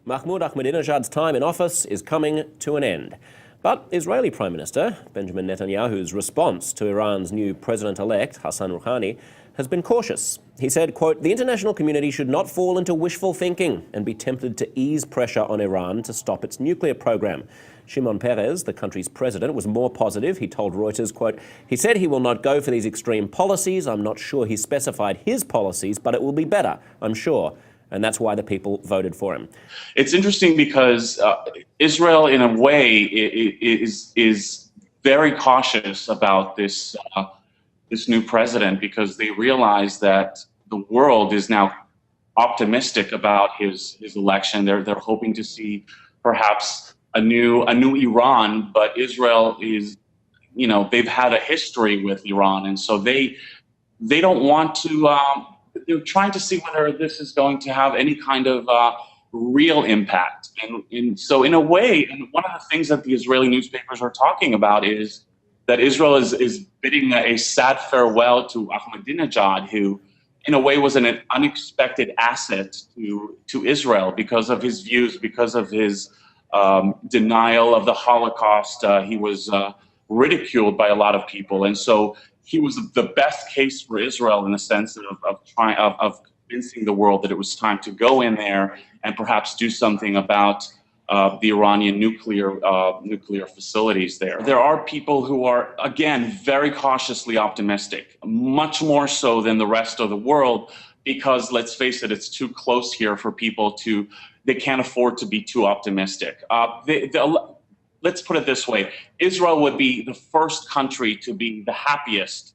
Mahmoud Ahmadinejad's time in office is coming to an end. But Israeli Prime Minister Benjamin Netanyahu's response to Iran's new president-elect, Hassan Rouhani, has been cautious. He said, quote, "The international community should not fall into wishful thinking and be tempted to ease pressure on Iran to stop its nuclear program." Shimon Peres, the country's president, was more positive. He told Reuters, quote, "He said he will not go for these extreme policies. I'm not sure he specified his policies, but it will be better, I'm sure." And that's why the people voted for him. It's interesting because Israel, in a way, is very cautious about this new president, because they realize that the world is now optimistic about his election. They're hoping to see perhaps a new Iran, but Israel is, they've had a history with Iran, and so they don't want to. They're trying to see whether this is going to have any kind of real impact. And so in a way, and one of the things that the Israeli newspapers are talking about is that Israel is bidding a sad farewell to Ahmadinejad, who in a way was an unexpected asset to Israel because of his views, because of his denial of the Holocaust. He was ridiculed by a lot of people. And so he was the best case for Israel in the sense of convincing the world that it was time to go in there and perhaps do something about the Iranian nuclear facilities there. There are people who are, again, very cautiously optimistic, much more so than the rest of the world, because let's face it, it's too close here for people they can't afford to be too optimistic. Let's put it this way: Israel would be the first country to be the happiest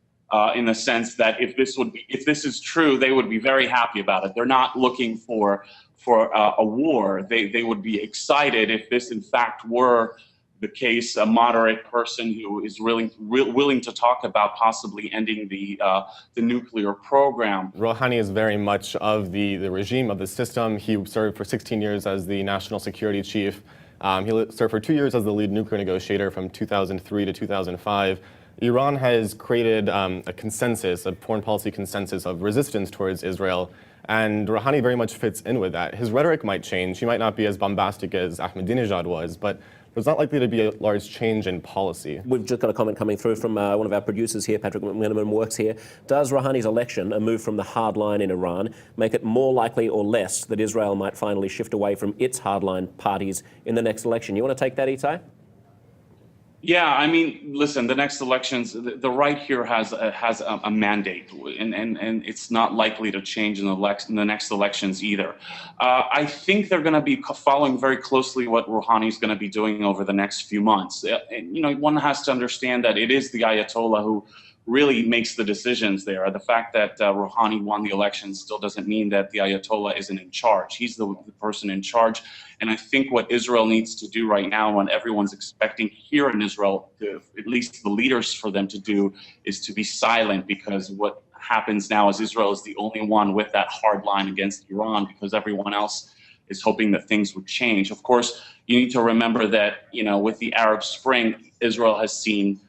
in the sense that if this is true, they would be very happy about it. They're not looking for a war. They would be excited if this in fact were the case. A moderate person who is willing to talk about possibly ending the nuclear program. Rouhani is very much of the regime, of the system. He served for 16 years as the national security chief. He served for 2 years as the lead nuclear negotiator from 2003 to 2005. Iran has created a consensus, a foreign policy consensus of resistance towards Israel, and Rouhani very much fits in with that. His rhetoric might change. He might not be as bombastic as Ahmadinejad was, but there's not likely to be a large change in policy. We've just got a comment coming through from one of our producers here, Patrick McMenamin, works here. Does Rouhani's election, a move from the hardline in Iran, make it more likely or less that Israel might finally shift away from its hardline parties in the next election? You want to take that, Itai? Yeah, I mean, listen, the next elections, the right here has a mandate, and it's not likely to change in the next elections either. I think they're going to be following very closely what Rouhani is going to be doing over the next few months. And, one has to understand that it is the Ayatollah who really makes the decisions there. The fact that Rouhani won the election still doesn't mean that the Ayatollah isn't in charge. He's the person in charge. And I think what Israel needs to do right now, and everyone's expecting here in Israel, at least the leaders for them to do, is to be silent, because what happens now is Israel is the only one with that hard line against Iran, because everyone else is hoping that things would change. Of course, you need to remember that, with the Arab Spring, Israel has seen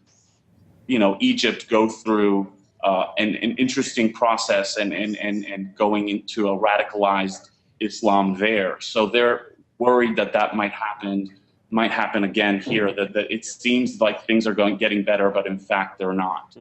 Egypt go through an interesting process and going into a radicalized Islam there. So they're worried that might happen again here, that it seems like things are getting better, but in fact they're not.